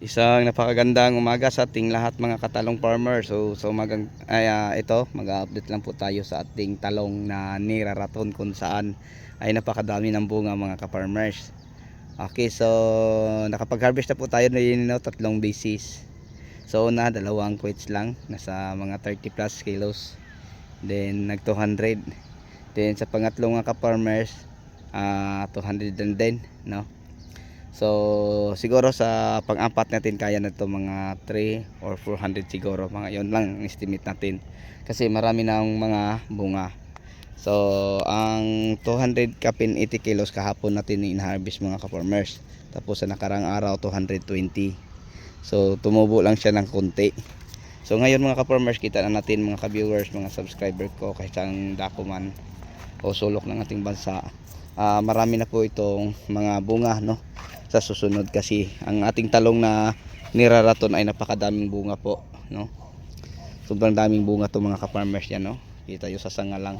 Isang napakagandang umaga sa ating lahat mga katalong farmer. Ito, mag-update lang po tayo sa ating talong na niraraton kung saan ay napakadami ng bunga mga ka-farmers. Okay, so nakapag-harvest na po tayo ng tatlong basis. So una, dalawang quaits lang, nasa mga 30 plus kilos. Then nag 200. Then sa pangatlong mga ka-farmers, 200 din, no? So siguro sa pang-apat natin kaya na to mga 3 or 400 siguro, mga yon lang ang estimate natin kasi marami na ang mga bunga. So ang 200 kapin 80 kilos kahapon natin in-harvest mga ka-farmers, tapos sa nakarang araw 220. So tumubo lang siya ng konti. So ngayon mga ka-farmers, kita na natin mga ka-viewers, mga subscriber ko, kahit saan dako man o sulok ng ating bansa, marami na po itong mga bunga, no? Sa susunod kasi ang ating talong na niraraton ay napakadaming bunga po, no? Sobrang daming bunga to mga ka-farmers yan, no? Kita nyo sa sanga lang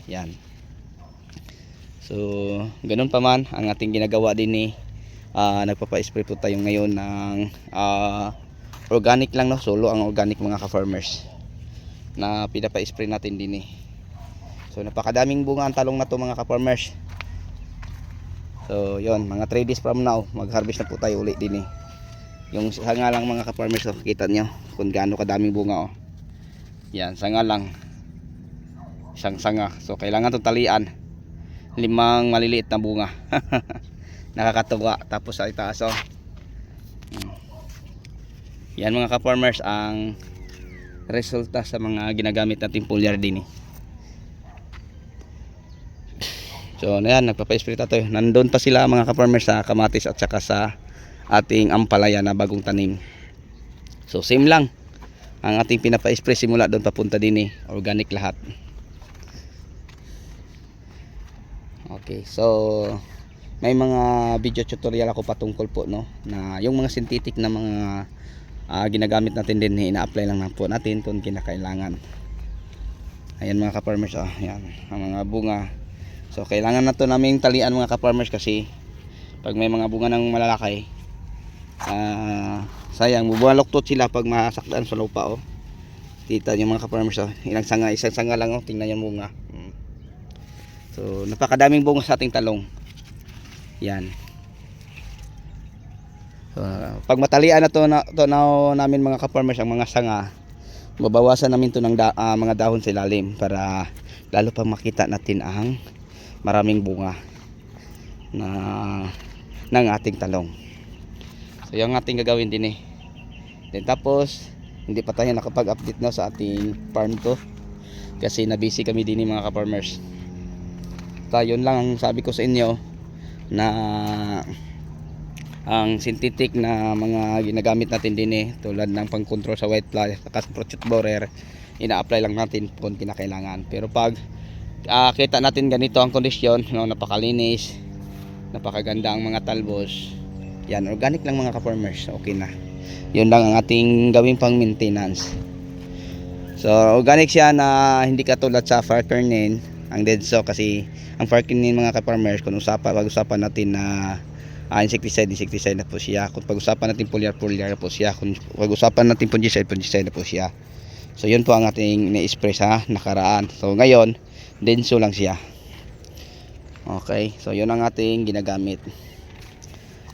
yan. So ganun pa man ang ating ginagawa din nagpapa-spray po tayo ngayon ng organic lang, no? Solo ang organic mga ka-farmers na pinapa-spray natin din. So napakadaming bunga ang talong na to mga ka-farmers. So yon, mga 3 days from now mag-harvest na po tayo ulit din. Yung sanga lang mga ka-farmers, oh, kita nyo kung gaano kadaming bunga, oh. Yan, sanga lang, isang sanga. So kailangan itong talian 5 maliliit na bunga. Nakakatuwa. Tapos sa itaas, oh. Yan mga ka-farmers ang resulta sa mga ginagamit nating foliar din. So ayan, nagpapa-spray tayo. Nandun pa sila mga ka-farmers sa kamatis at saka sa ating ampalaya na bagong tanim. So same lang ang ating pinapa-spray simula doon papunta din, organic lahat. Okay, so may mga video tutorial ako patungkol po, no, na yung mga synthetic na mga ginagamit natin din, ina-apply lang po natin kung kinakailangan. Ayan mga ka-farmers, oh, yan ang mga bunga. So kailangan na to naming talian mga ka-farmers kasi pag may mga bunga ng malalaki, sayang, bubuhaloktot sila pag masaktan sa lupa, oh. Kita nyo mga ka-farmers, oh, ilang sanga, isang sanga lang, oh, tingnan yung bunga. So napakadaming bunga sa ating talong. Yan. So, pag matalian na to namin mga ka-farmers ang mga sanga, babawasan namin to ng mga dahon sa ilalim para lalo pa makita natin ang maraming bunga na ng ating talong. So yung ating gagawin din. Then tapos hindi pa tayo nakapag-update na sa ating farm to kasi na-busy kami din mga ka-farmers. Yun lang ang sabi ko sa inyo, na ang synthetic na mga ginagamit natin din, tulad ng pang-control sa white fly at prochute borer, ina-apply lang natin kung kinakailangan. Pero pag kita natin ganito ang kondisyon, no, napakalinis, napakaganda ang mga talbos, yan, organic lang mga ka-farmers, okay na. Yun lang ang ating gawing pang maintenance. So organic siya, na hindi katulad sa Farkernin, ang Deadso, kasi ang Farkernin mga ka-farmers, kung pag-usapan natin na insecticide na po siya. Kung pag-usapan natin foliar na po siya. Kung pag-usapan natin fungicide na po siya. So yun po ang ating ni-spray sa nakaraan. So ngayon denso lang siya. Okay, so yun ang ating ginagamit.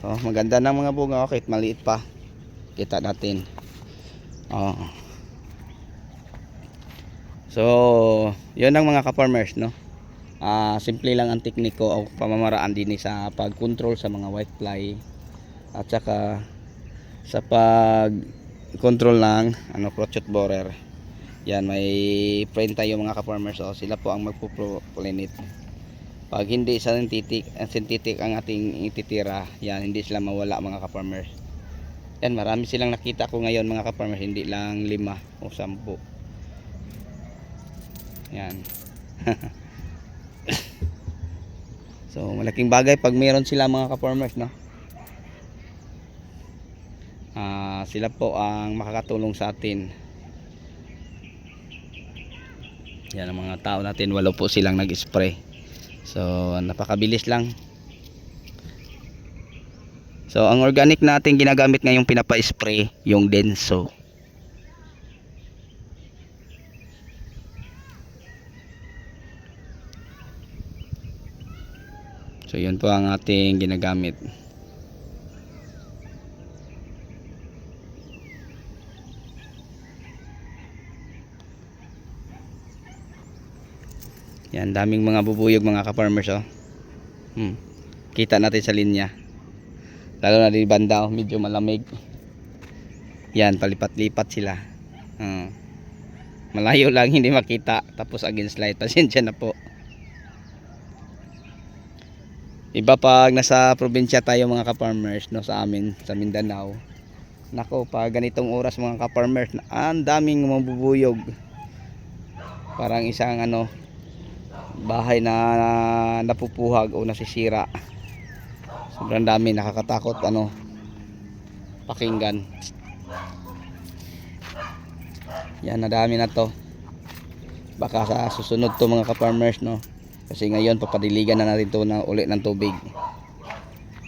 So maganda ng mga bunga, kahit maliit pa kita natin. So yun ang mga ka-farmers, no. Simple lang ang tekniko o pamamaraan din sa pag-control sa mga white fly at saka sa pag-control ng prochute borer. Yan, may friend tayo mga ka-farmers, sila po ang magpo-pollinate. Pag hindi synthetic ang ating ititira, yan, hindi sila mawala mga ka-farmers. Yan, marami silang nakita ko ngayon mga ka-farmers, hindi lang 5 o 10. Yan. So malaking bagay pag meron sila mga ka-farmers, no. Sila po ang makakatulong sa atin. Yan ang mga tao natin, 8 po silang nag-spray. So napakabilis lang. So ang organic natin ginagamit ngayong pinapa-spray yung Denso. So yun po ang ating ginagamit. Yan, daming mga bubuyog mga ka-farmers oh. Kita natin sa linya. Lalo na di banda oh, medyo malamig. Yan, palipat-lipat sila. Malayo lang hindi makita, tapos against light. Pasensya na po. Iba pag nasa probinsya tayo mga ka-farmers no, sa amin sa Mindanao. Nako, pag ganitong oras mga ka-farmers, ang daming mabubuyog. Parang isang ano bahay na napupuhag o nasisira. Sobrang dami, nakakatakot ano pakinggan. Yan, nadami na to. Baka sa susunod to mga ka-farmers no, kasi ngayon papadiligan na natin to na uli ng tubig,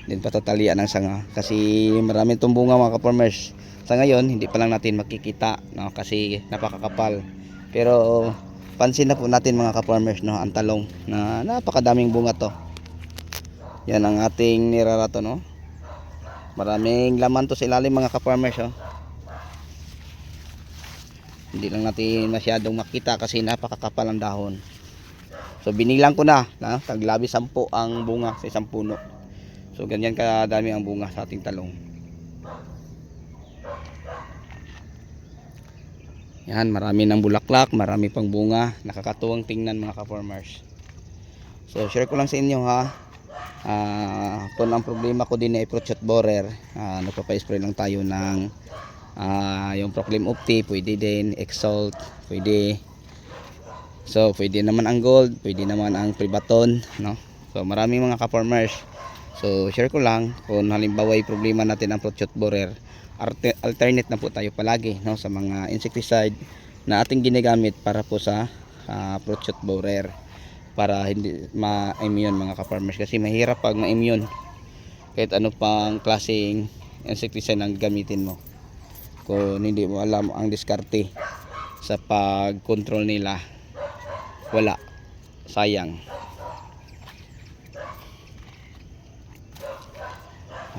din patatalian ng sanga kasi marami tong bunga mga ka-farmers. Sa ngayon hindi pa lang natin makikita no, kasi napakakapal, pero pansin na po natin mga ka-farmers no, ang talong na napakadaming bunga to. Yan ang ating nirarato no, maraming laman to sa ilalim mga ka-farmers oh. Hindi lang natin masyadong makita kasi napakakapal ang dahon. So binilang ko na taglabi 10 ang bunga sa isang puno. So ganyan kadami ang bunga sa ating talong. Yan, marami ng bulaklak, marami pang bunga, nakakatuwang tingnan mga ka-farmers. So share ko lang sa inyo ha. Kung ang problema ko din ay fruit shot borer, nagpapa-spray lang tayo ng yung Proclaim Opti, pwede din Exalt, pwede. So pwede naman ang Gold, pwede naman ang Privaton no. So marami mga ka-farmers. So share ko lang kung halimbawa ay problema natin ang fruit shot borer, alternate na po tayo palagi no sa mga insecticide na ating ginagamit para po sa fruit shot borer, para hindi ma-immune mga ka-farmers, kasi mahirap pag ma-immune kahit ano pang klaseng insecticide ang gamitin mo kung hindi mo alam ang diskarte sa pag-control nila. Wala, sayang.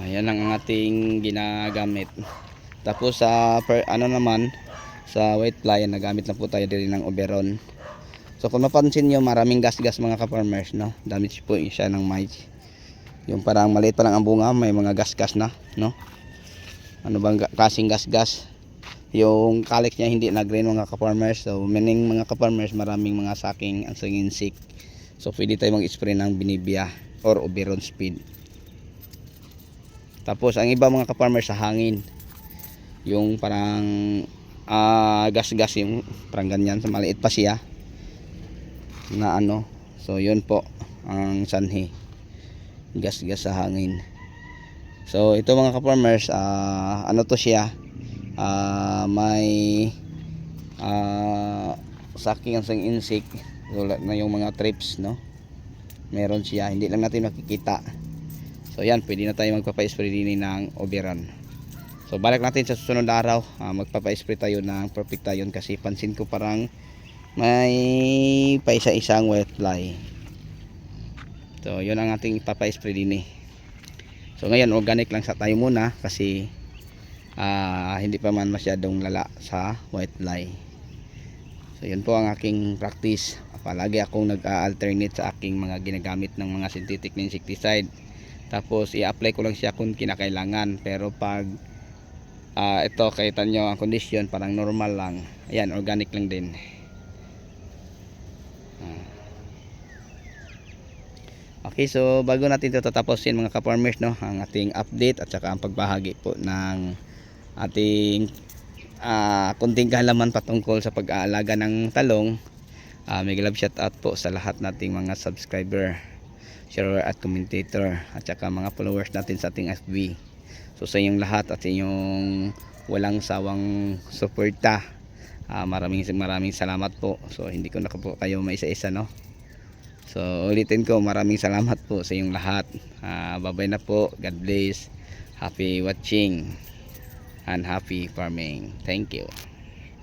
Ayan ang ating ginagamit. Tapos sa ano naman sa white fly, nagamit na po tayo din ng Oberon. So kung mapansin nyo, maraming gas-gas mga ka-farmers no, damage po siya ng mais. Yung parang maliit pa lang ang bunga, may mga gas-gas na no. Ano bang kasing gas-gas? Yung calyx niya hindi nag-green mga ka-farmers. So meaning mga ka-farmers, maraming mga saking ang insect. So pwede tayo mag-spray ng Benevia or Oberon Speed. Tapos ang iba mga ka-farmers sa hangin, yung parang gas-gas, yung parang ganyan, sa maliit pa siya na ano. So yun po ang sanhi, gas-gas sa hangin. So ito mga ka-farmers, ano to siya, may saking ang insect, tulad na yung mga trips no, meron siya, hindi lang natin makikita. So yan, pwede na tayo magpapa-spray din ng Oberon. So balik natin sa susunod na araw, magpapa-spray tayo ng Perfectayon, kasi pansin ko parang may paisa-isang white fly. So yun ang ating ipapa-spray din eh. So ngayon organic lang sa tayo muna, kasi hindi pa man masyadong lala sa white fly. So yun po ang aking practice. Palagi akong nag-alternate sa aking mga ginagamit ng mga synthetic na insecticide. Tapos i-apply ko lang siya kung kinakailangan. Pero pag ito, kita nyo ang condition, parang normal lang. Ayan, organic lang din. Okay, so bago natin ito tatapusin mga ka-farmers no, ang ating update at saka ang pagbahagi po ng ating kunting kaalaman patungkol sa pag-aalaga ng talong, may love shout out po sa lahat nating mga subscriber, sharer at commentator, at saka mga followers natin sa ating FB. So sa inyong lahat at inyong walang sawang suporta, maraming salamat po. So hindi ko na po kayo maisa-isa no. So ulitin ko, maraming salamat po sa inyong lahat. Bye bye na po, God bless, Happy watching and happy farming. Thank you.